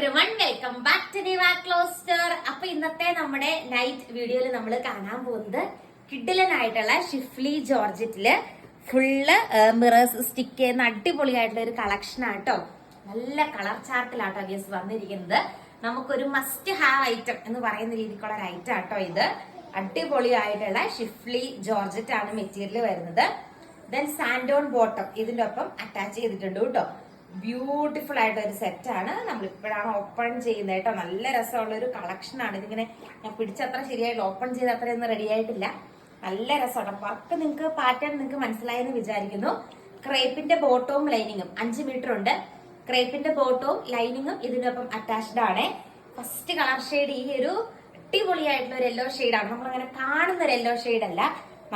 Everyone, welcome back to Diva ക്ലോസ്റ്റർ. അപ്പൊ ഇന്നത്തെ നമ്മുടെ നൈറ്റ് വീഡിയോയിൽ നമ്മൾ കാണാൻ പോകുന്നത് കിഡിലനായിട്ടുള്ള ഷിഫ്ലി ജോർജറ്റില് ഫുള്ള് മിറേഴ്സ് സ്റ്റിക്ക് ചെയ്യുന്ന അടിപൊളിയായിട്ടുള്ള ഒരു കളക്ഷൻ ആട്ടോ. നല്ല കളർ ചാർട്ടിലാട്ടോ ഗസ് വന്നിരിക്കുന്നത്. നമുക്കൊരു മസ്റ്റ് ഹാവ് ഐറ്റം എന്ന് പറയുന്ന രീതിക്കുള്ള ഒരു ഐറ്റം ആട്ടോ ഇത്. അടിപൊളിയായിട്ടുള്ള ഷിഫ്ലി ജോർജറ്റ് ആണ് മെറ്റീരിയൽ വരുന്നത്. ദെൻ സാൻഡോൺ ബോട്ടം ഇതിന്റെ ഒപ്പം അറ്റാച്ച് ചെയ്തിട്ടുണ്ട് കേട്ടോ. ബ്യൂട്ടിഫുൾ ആയിട്ട് ഒരു സെറ്റ് ആണ്. നമ്മൾ ഇപ്പോഴാണ് ഓപ്പൺ ചെയ്യുന്നത് കേട്ടോ. നല്ല രസമുള്ള ഒരു കളക്ഷൻ ആണ് ഇതിങ്ങനെ. ഞാൻ പിടിച്ചത്ര ശരിയായിട്ട് ഓപ്പൺ ചെയ്ത് അത്രയൊന്നും റെഡി ആയിട്ടില്ല. നല്ല രസമാണ്. വർക്ക് നിങ്ങൾക്ക് പാറ്റേൺ നിങ്ങൾക്ക് മനസ്സിലായെന്ന് വിചാരിക്കുന്നു. ക്രേപ്പിന്റെ ബോട്ടവും ലൈനിങ്ങും 5 മീറ്റർ ഉണ്ട്. ക്രേപ്പിന്റെ ബോട്ടവും ലൈനിങ്ങും ഇതിനൊപ്പം അറ്റാച്ച്ഡ് ആണ്. ഫസ്റ്റ് കളർ ഷെയ്ഡ് ഈ ഒരു അടിപൊളിയായിട്ടുള്ള ഒരു യെല്ലോ ഷെയ്ഡാണ്. നമ്മളങ്ങനെ കാണുന്ന ഒരു യെല്ലോ ഷെയ്ഡ് അല്ല,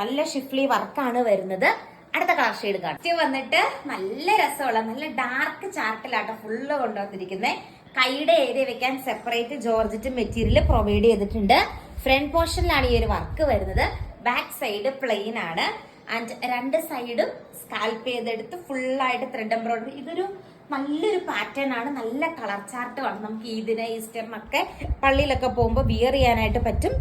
നല്ല ഷിഫ്ലി വർക്കാണ് വരുന്നത്. അടുത്ത കളർ ഷെയ്ഡ് കാണാം. വന്നിട്ട് നല്ല രസമുള്ള നല്ല ഡാർക്ക് ചാർട്ടിലാട്ടോ ഫുള്ള് കൊണ്ടുവന്നിരിക്കുന്നത്. കൈയുടെ ഏരിയ വെക്കാൻ സെപ്പറേറ്റ് ജോർജറ്റ് മെറ്റീരിയൽ പ്രൊവൈഡ് ചെയ്തിട്ടുണ്ട്. ഫ്രണ്ട് പോർഷനിലാണ് ഈ ഒരു വർക്ക് വരുന്നത്. ബാക്ക് സൈഡ് പ്ലെയിൻ ആണ്. ആൻഡ് രണ്ട് സൈഡും സ്കാൽപ്പ് ചെയ്തെടുത്ത് ഫുള്ളായിട്ട് ത്രെഡ് എംബ്രോയിഡറി. ഇതൊരു നല്ലൊരു പാറ്റേൺ ആണ്. നല്ല കളർ ചാർട്ടുമാണ്. നമുക്ക് ഈദിന് ഈസ്റ്ററിനൊക്കെ പള്ളിയിലൊക്കെ പോകുമ്പോൾ വിയർ ചെയ്യാനായിട്ട് പറ്റും.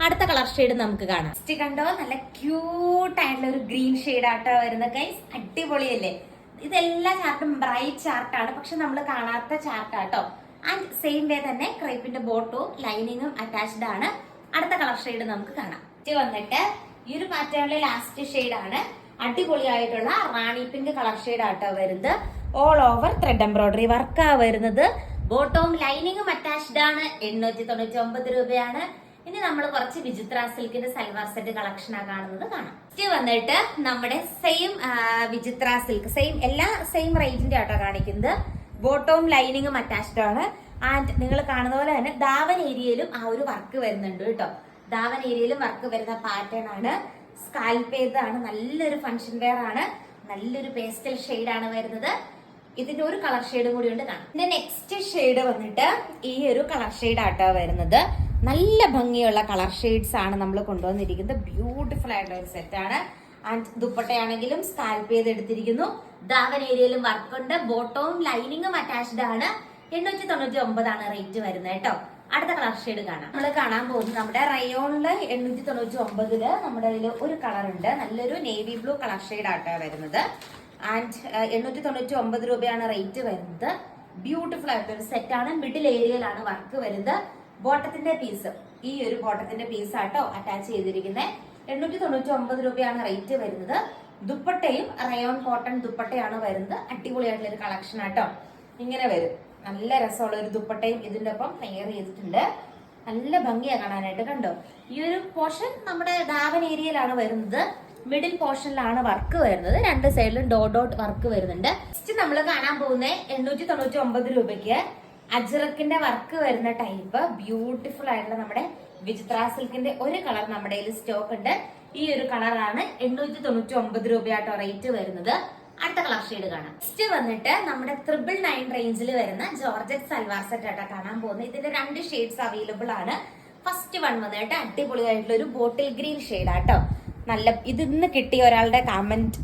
അടുത്ത കളർ ഷെയ്ഡ് നമുക്ക് കാണാം. നെക്സ്റ്റ് കണ്ടോ, നല്ല ക്യൂട്ട് ആയിട്ടുള്ള ഒരു ഗ്രീൻ ഷെയ്ഡ് ആട്ടോ വരുന്നത് ഗൈസ്. അടിപൊളിയല്ലേ? ഇതെല്ലാ ചാർട്ടും ബ്രൈറ്റ് ചാർട്ടാണ്, പക്ഷെ നമ്മൾ കാണാത്ത ചാർട്ടാട്ടോ. ആൻഡ് സെയിം വേ തന്നെ ക്രേപ്പിന്റെ ബോട്ടവും ലൈനിങ്ങും അറ്റാച്ച്ഡ് ആണ്. അടുത്ത കളർ ഷെയ്ഡ് നമുക്ക് കാണാം. വന്നിട്ട് ഈ ഒരു പാറ്റേണിലെ ലാസ്റ്റ് ഷെയ്ഡ് ആണ്. അടിപൊളിയായിട്ടുള്ള റാണി പിങ്ക് കളർ ഷെയ്ഡ് ആട്ടോ വരുന്നത്. ഓൾ ഓവർ ത്രെഡ് എംബ്രോയിഡറി വർക്കാ വരുന്നത്. ബോട്ടവും ലൈനിങ്ങും അറ്റാച്ച്ഡ് ആണ്. 899 രൂപയാണ്. ഇനി നമ്മൾ കുറച്ച് വിചിത്ര സിൽക്കിന്റെ സൽവാർ സെറ്റ് കളക്ഷൻ ആ കാണുന്നത് കാണാം. നെക്സ്റ്റ് വന്നിട്ട് നമ്മുടെ സെയിം വിചിത്ര സിൽക്ക് എല്ലാ സെയിം റേറ്റിന്റെ ആട്ടോ കാണിക്കുന്നത്. ബോട്ടവും ലൈനിങ്ങും അറ്റാച്ച്ഡ് ആണ്. ആൻഡ് നിങ്ങൾ കാണുന്ന പോലെ തന്നെ ദാവൻ ഏരിയയിലും ആ ഒരു വർക്ക് വരുന്നുണ്ട് കേട്ടോ. ദാവൻ ഏരിയയിലും വർക്ക് വരുന്ന പാറ്റേൺ ആണ്. സ്കാൽപ്പ് ചെയ്തതാണ്. നല്ലൊരു ഫംഗ്ഷൻ വെയർ ആണ്. നല്ലൊരു പേസ്റ്റൽ ഷെയ്ഡ് ആണ് വരുന്നത്. ഇതിന്റെ ഒരു കളർ ഷെയ്ഡും കൂടി ഉണ്ട് കാണാം. ഇതിന്റെ നെക്സ്റ്റ് ഷെയ്ഡ് വന്നിട്ട് ഈ ഒരു കളർ ഷെയ്ഡ് ആട്ടോ വരുന്നത്. നല്ല ഭംഗിയുള്ള കളർ ഷെയ്ഡ്സ് ആണ് നമ്മൾ കൊണ്ടുവന്നിരിക്കുന്നത്. ബ്യൂട്ടിഫുൾ ആയിട്ടുള്ള ഒരു സെറ്റ് ആണ്. ആൻഡ് ദുപ്പട്ടയാണെങ്കിലും സ്കാൽപ്പ് ചെയ്ത് എടുത്തിരിക്കുന്നു. ദാവൻ ഏരിയയിലും വർക്കുണ്ട്. ബോട്ടവും ലൈനിങ്ങും അറ്റാച്ച്ഡ് ആണ്. 899 ആണ് റേറ്റ് വരുന്നത് കേട്ടോ. അടുത്ത കളർ ഷെയ്ഡ് കാണാം. നമ്മൾ കാണാൻ പോകുന്നത് നമ്മുടെ റയോണില് 899 നമ്മുടെ കയ്യിൽ ഒരു കളർ ഉണ്ട്. നല്ലൊരു നേവി ബ്ലൂ കളർ ഷെയ്ഡ് ആട്ടോ വരുന്നത്. ആൻഡ് 899 രൂപയാണ് റേറ്റ് വരുന്നത്. ബ്യൂട്ടിഫുൾ ആയിട്ടൊരു സെറ്റ് ആണ്. മിഡിൽ ഏരിയയിലാണ് വർക്ക് വരുന്നത്. ബോട്ടത്തിന്റെ പീസ് ഈ ഒരു ബോട്ടത്തിന്റെ പീസ് ആട്ടോ അറ്റാച്ച് ചെയ്തിരിക്കുന്നത്. 899 രൂപയാണ് റേറ്റ് വരുന്നത്. ദുപ്പട്ടയും റയോൺ കോട്ടൺ ദുപ്പട്ടയാണ് വരുന്നത്. അടിപൊളിയായിട്ടുള്ള ഒരു കളക്ഷൻ ആട്ടോ. ഇങ്ങനെ വരും. നല്ല രസമുള്ള ഒരു ദുപ്പട്ടയും ഇതിന്റെ ഒപ്പം പെയർ ചെയ്തിട്ടുണ്ട്. നല്ല ഭംഗിയാ കാണാനായിട്ട്. കണ്ടോ, ഈ ഒരു പോർഷൻ നമ്മുടെ ദാവൻ ഏരിയയിലാണ് വരുന്നത്. മിഡിൽ പോർഷനിലാണ് വർക്ക് വരുന്നത്. രണ്ട് സൈഡിലും ഡോട്ട് വർക്ക് വരുന്നുണ്ട്. നെക്സ്റ്റ് നമ്മൾ കാണാൻ പോകുന്നത് 899 രൂപയ്ക്ക് അജ്രക്കിന്റെ വർക്ക് വരുന്ന ടൈപ്പ് ബ്യൂട്ടിഫുൾ ആയിട്ടുള്ള നമ്മുടെ വിചിത്ര സിൽക്കിന്റെ ഒരു കളർ നമ്മുടെ കയ്യിൽ സ്റ്റോക്ക് ഉണ്ട്. ഈ ഒരു കളറാണ് 899 രൂപയാട്ടോ റേറ്റ് വരുന്നത്. അടുത്ത കളർ ഷെയ്ഡ് കാണാം. നെക്സ്റ്റ് വന്നിട്ട് നമ്മുടെ 999 റേഞ്ചിൽ വരുന്ന ജോർജറ്റ് സൽവാർ സെറ്റ് ആട്ടോ കാണാൻ പോകുന്നത്. ഇതിന്റെ 2 ഷെയ്ഡ്സ് അവൈലബിൾ ആണ്. ഫസ്റ്റ് വൺ വന്നിട്ട് അടിപൊളിയായിട്ടുള്ള ഒരു ബോട്ടിൽ ഗ്രീൻ ഷെയ്ഡ് ആട്ടോ. നല്ല ഇതിന്ന് കിട്ടിയ ഒരാളുടെ കമന്റ്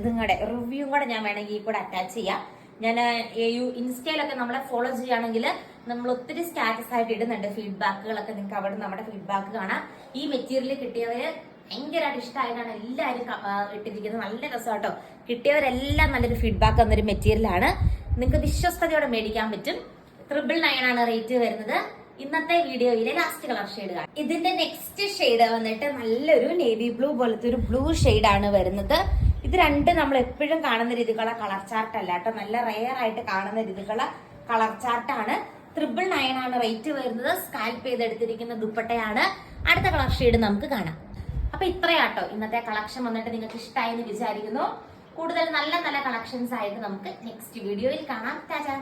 നിങ്ങളുടെ റിവ്യൂ കൂടെ ഞാൻ വേണമെങ്കിൽ കൂടെ അറ്റാച്ച് ചെയ്യാം. ഞാൻ ഇൻസ്റ്റയിലൊക്കെ നമ്മളെ ഫോളോ ചെയ്യുകയാണെങ്കിൽ നമ്മൾ ഒത്തിരി സ്റ്റാറ്റസ് ആയിട്ട് ഇടുന്നുണ്ട് ഫീഡ്ബാക്കുകളൊക്കെ. നിങ്ങൾക്ക് അവിടെ നമ്മുടെ ഫീഡ്ബാക്ക് കാണാം. ഈ മെറ്റീരിയൽ കിട്ടിയവര് ഭയങ്കരമായിട്ട് ഇഷ്ടമായിട്ടാണ് എല്ലാവരും ഇട്ടിരിക്കുന്നത്. നല്ല രസമാട്ടോ. കിട്ടിയവരെല്ലാം നല്ലൊരു ഫീഡ്ബാക്ക് തന്നൊരു മെറ്റീരിയലാണ്. നിങ്ങൾക്ക് വിശ്വസ്തയോടെ മേടിക്കാൻ പറ്റും. 999 ആണ് റേറ്റ് വരുന്നത്. ഇന്നത്തെ വീഡിയോയിലെ ലാസ്റ്റ് കളർ ഷെയ്ഡ് കാണാം. ഇതിന്റെ നെക്സ്റ്റ് ഷെയ്ഡ് വന്നിട്ട് നല്ലൊരു നേവി ബ്ലൂ പോലത്തെ ഒരു ബ്ലൂ ഷെയ്ഡ് ആണ് വരുന്നത്. ഇത് രണ്ട് നമ്മൾ എപ്പോഴും കാണുന്ന രീതിക്കുള്ള കളർ ചാർട്ട് അല്ല കേട്ടോ. നല്ല റെയർ ആയിട്ട് കാണുന്ന രീതിക്കുള്ള കളർ ചാർട്ടാണ്. 999 ആണ് റേറ്റ് വരുന്നത്. സ്കാൽപ്പ് ചെയ്തെടുത്തിരിക്കുന്ന ദുപ്പട്ടയാണ്. അടുത്ത കളർ ഷെയ്ഡ് നമുക്ക് കാണാം. അപ്പൊ ഇത്രയാട്ടോ ഇന്നത്തെ കളക്ഷൻ വന്നിട്ട് നിങ്ങൾക്ക് ഇഷ്ടമായി എന്ന് വിചാരിക്കുന്നു. കൂടുതൽ നല്ല നല്ല കളക്ഷൻസ് ആയിട്ട് നമുക്ക് നെക്സ്റ്റ് വീഡിയോയിൽ കാണാം. ടാറ്റാ.